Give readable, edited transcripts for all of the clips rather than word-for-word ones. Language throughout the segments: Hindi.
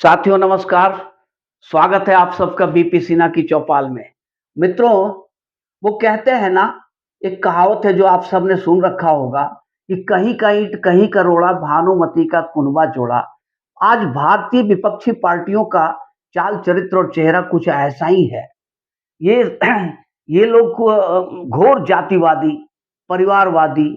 साथियों नमस्कार। स्वागत है आप सबका बीपी सिन्हा की चौपाल में। मित्रों, वो कहते हैं ना, एक कहावत है जो आप सबने सुन रखा होगा कि कहीं का ईंट कहीं का रोड़ा, भानुमति का कुनबा जोड़ा। आज भारतीय विपक्षी पार्टियों का चाल चरित्र और चेहरा कुछ ऐसा ही है। ये ये लोग घोर जातिवादी, परिवारवादी,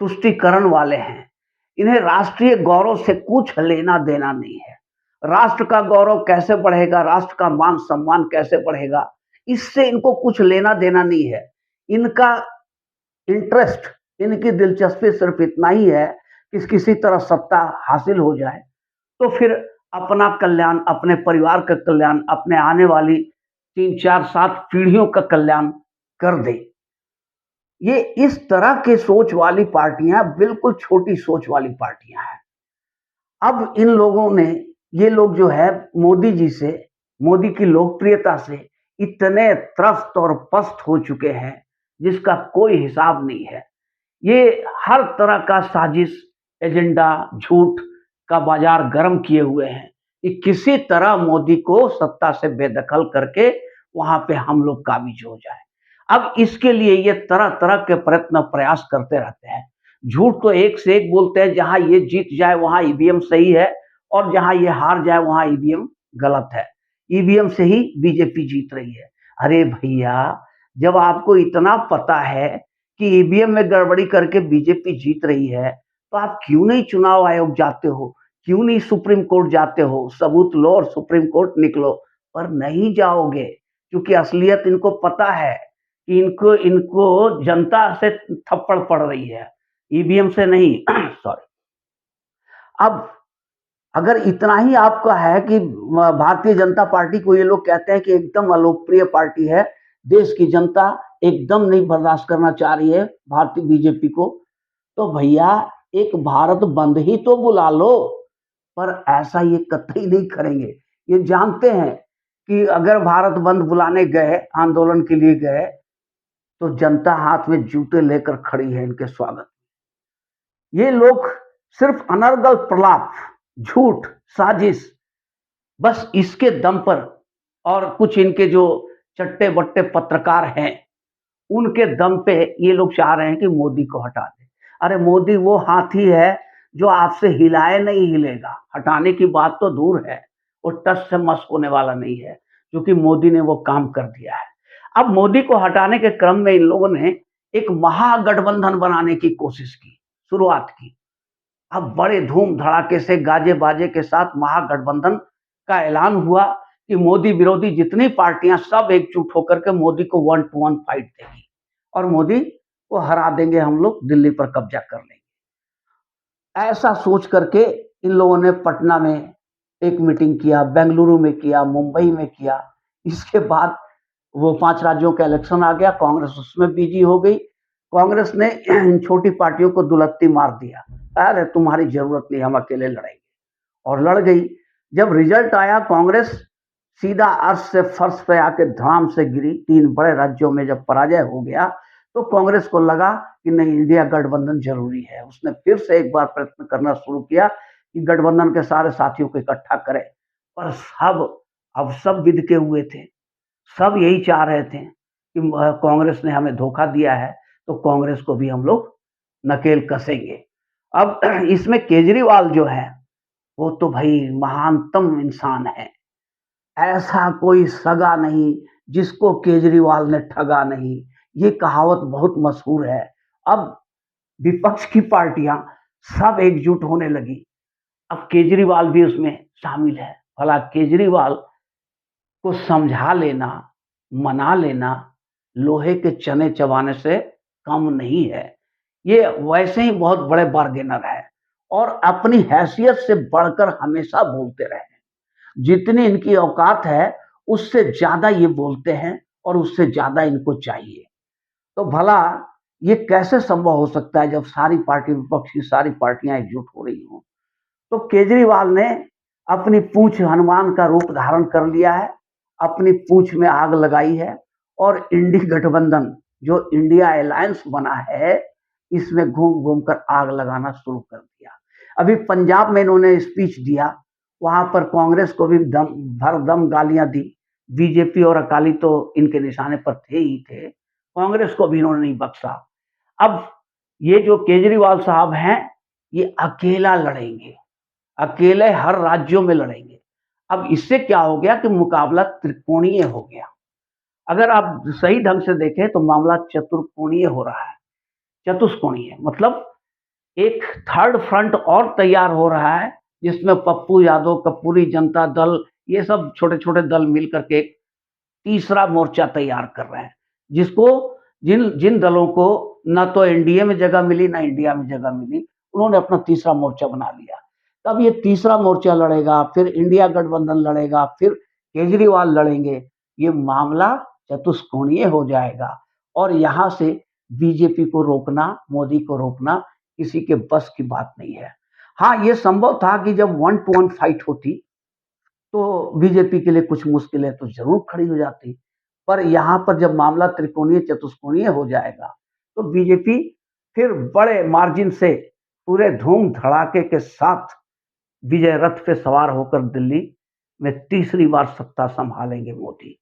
तुष्टीकरण वाले हैं। इन्हें राष्ट्रीय गौरव से कुछ लेना देना नहीं है। राष्ट्र का गौरव कैसे बढ़ेगा, राष्ट्र का मान सम्मान कैसे बढ़ेगा, इससे इनको कुछ लेना देना नहीं है। इनका इंटरेस्ट, इनकी दिलचस्पी सिर्फ इतना ही है कि किसी तरह सत्ता हासिल हो जाए, तो फिर अपना कल्याण, अपने परिवार का कल्याण, अपने आने वाली 3, 4, 7 पीढ़ियों का कल्याण कर दें। ये इस तरह के सोच वाली पार्टियां बिल्कुल छोटी सोच वाली पार्टियां हैं। अब इन लोगों ने, ये लोग जो है मोदी जी से, मोदी की लोकप्रियता से इतने त्रस्त और पस्त हो चुके हैं जिसका कोई हिसाब नहीं है। ये हर तरह का साजिश, एजेंडा, झूठ का बाजार गर्म किए हुए हैं कि किसी तरह मोदी को सत्ता से बेदखल करके वहां पे हम लोग काबिज हो जाए। अब इसके लिए ये तरह तरह के प्रयत्न प्रयास करते रहते हैं। झूठ तो एक से एक बोलते हैं, जहां ये जीत जाए वहां ईवीएम सही है और जहां ये हार जाए वहां ईवीएम गलत है। ईवीएम से ही बीजेपी जीत रही है। अरे भैया, जब आपको इतना पता है कि ईवीएम में गड़बड़ी करके बीजेपी जीत रही है, तो आप क्यों नहीं चुनाव आयोग जाते हो? क्यों नहीं सुप्रीम कोर्ट जाते हो? सबूत लो और सुप्रीम कोर्ट निकलो। पर नहीं जाओगे, क्योंकि असलियत इनको पता है कि इनको इनको जनता से थप्पड़ पड़ रही है, ईवीएम से नहीं। सॉरी। अब अगर इतना ही आपका है कि भारतीय जनता पार्टी को ये लोग कहते हैं कि एकदम अलोकप्रिय पार्टी है, देश की जनता एकदम नहीं बर्दाश्त करना चाह रही है भारतीय बीजेपी को, तो भैया एक भारत बंद ही तो बुला लो। पर ऐसा ये कतई नहीं करेंगे। ये जानते हैं कि अगर भारत बंद बुलाने गए, आंदोलन के लिए गए, तो जनता हाथ में जूते लेकर खड़ी है इनके स्वागत। ये लोग सिर्फ अनर्गल प्रलाप, झूठ, साजिश, बस इसके दम पर, और कुछ इनके जो चट्टे-बट्टे पत्रकार हैं, उनके दम पे ये लोग चाह रहे हैं कि मोदी को हटा दें। अरे मोदी वो हाथी है जो आपसे हिलाए नहीं हिलेगा। हटाने की बात तो दूर है, वो टस से मस होने वाला नहीं है, क्योंकि मोदी ने वो काम कर दिया है। अब मोदी को हटाने के क्रम में इन लोगों ने एक महागठबंधन बनाने की कोशिश की, शुरुआत की। अब बड़े धूम धड़ाके से गाजे बाजे के साथ महागठबंधन का ऐलान हुआ कि मोदी विरोधी जितनी पार्टियां सब एकजुट होकर के मोदी को 1 टू 1 फाइट देगी और मोदी को हरा देंगे, हम लोग दिल्ली पर कब्जा कर लेंगे। ऐसा सोच करके इन लोगों ने पटना में एक मीटिंग किया, बेंगलुरु में किया, मुंबई में किया। इसके बाद वो 5 राज्यों का इलेक्शन आ गया, कांग्रेस उसमें बिजी हो गई। कांग्रेस ने इन छोटी पार्टियों को दुलत्ती मार दिया। अरे तुम्हारी जरूरत नहीं, हम अकेले लड़ेंगे, और लड़ गई। जब रिजल्ट आया, कांग्रेस सीधा अर्श से फर्श पे आके धड़ाम से गिरी। 3 बड़े राज्यों में जब पराजय हो गया, तो कांग्रेस को लगा कि नहीं, इंडिया गठबंधन जरूरी है। उसने फिर से एक बार प्रयत्न करना शुरू किया कि गठबंधन के सारे साथियों को इकट्ठा करे। पर अब सब बिदके हुए थे। सब यही चाह रहे थे कि कांग्रेस ने हमें धोखा दिया है, तो कांग्रेस को भी हम लोग नकेल कसेंगे। अब इसमें केजरीवाल जो है, वो तो भाई महानतम इंसान है। ऐसा कोई सगा नहीं जिसको केजरीवाल ने ठगा नहीं। ये कहावत बहुत मशहूर है। अब विपक्ष की पार्टियां सब एकजुट होने लगी। अब केजरीवाल भी उसमें शामिल है। भला केजरीवाल को समझा लेना, मना लेना, लोहे के चने चबाने से कम नहीं है। ये वैसे ही बहुत बड़े बार्गेनर है और अपनी हैसियत से बढ़कर हमेशा बोलते रहे हैं। जितनी इनकी औकात है, उससे ज़्यादा ये बोलते हैं और उससे ज़्यादा इनको चाहिए। तो भला ये कैसे संभव हो सकता है जब सारी पार्टी, विपक्ष की सारी पार्टियां एकजुट हो रही हों? तो केजरीवाल ने अपनी पूंछ हनुमान का रूप धारण कर लिया है, अपनी पूंछ में आग लगाई है और इंडी गठबंधन, जो इंडिया अलायंस बना है, इसमें घूम घूम कर आग लगाना शुरू कर दिया। अभी पंजाब में इन्होंने स्पीच दिया, वहां पर कांग्रेस को भी दम भरदम गालियां दी। बीजेपी और अकाली तो इनके निशाने पर थे ही थे, कांग्रेस को भी इन्होंने नहीं बख्शा। अब ये जो केजरीवाल साहब हैं, ये अकेला लड़ेंगे, अकेले हर राज्यों में लड़ेंगे। अब इससे क्या हो गया कि मुकाबला त्रिकोणीय हो गया। अगर आप सही ढंग से देखें तो मामला चतुर्कोणीय हो रहा है, चतुष्कोणीय मतलब एक थर्ड फ्रंट और तैयार हो रहा है, जिसमें पप्पू यादव, कपूरी जनता दल, ये सब छोटे-छोटे दल मिल करके एक तीसरा मोर्चा तैयार कर रहे हैं, जिसको जिन जिन दलों को ना तो एनडीए में जगह मिली, ना इंडिया में जगह मिली, उन्होंने अपना तीसरा मोर्चा बना लिया। तब ये तीसरा मोर्चा लड़ेगा, फिर इंडिया गठबंधन लड़ेगा, फिर केजरीवाल लड़ेंगे। ये मामला चतुष्कोणीय हो जाएगा और यहाँ से बीजेपी को रोकना, मोदी को रोकना किसी के बस की बात नहीं है। हाँ, ये संभव था कि जब 1 टू 1 फाइट होती, तो बीजेपी के लिए कुछ मुश्किलें तो ज़रूर खड़ी हो जाती। पर यहाँ पर जब मामला त्रिकोणीय, चतुष्कोणीय हो जाएगा, तो बीजेपी फिर बड़े मार्जिन से पूरे धूम-धड़ाके के साथ विजय रथ पे सवार होकर दिल्ली में तीसरी बार सत्ता सँभालेंगे मोदी।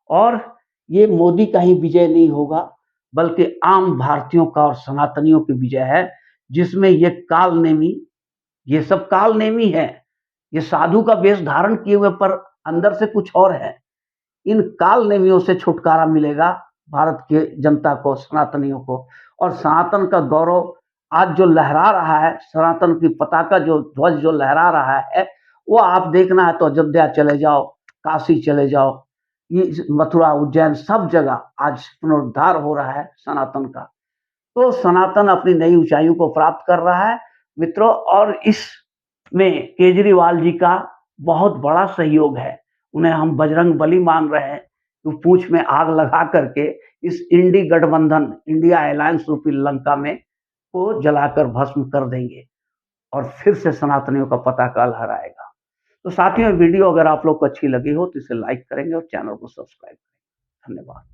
और ये मोदी का ही विजय नहीं होगा, बल्कि आम भारतीयों का और सनातनियों की विजय है, जिसमें ये सब काल-नेमी है। ये साधु का वेश धारण किए हुए पर अंदर से कुछ और है। इन काल-नेमियों से छुटकारा मिलेगा भारत के जनता को, सनातनियों को, और सनातन का गौरव आज जो लहरा रहा है, सनातन की पताका जो ध्वज जो लहरा रहा है, वो आप देखना है तो अयोध्या चले जाओ, काशी चले जाओ, ये मथुरा, उज्जैन सब जगह आज पुनरुद्धार हो रहा है सनातन का। तो सनातन अपनी नई ऊंचाइयों को प्राप्त कर रहा है मित्रों, और इसमें केजरीवाल जी का बहुत बड़ा सहयोग है। उन्हें हम बजरंग बली मान रहे हैं, तो पूंछ में आग लगा करके इस इंडी गठबंधन, इंडिया अलायंस रूपी लंका में को जलाकर भस्म कर देंगे और फिर से सनातनियों का पताका लहराएगा। तो साथियों, वीडियो अगर आप लोग को अच्छी लगी हो तो इसे लाइक करेंगे और चैनल को सब्सक्राइब करेंगे। धन्यवाद।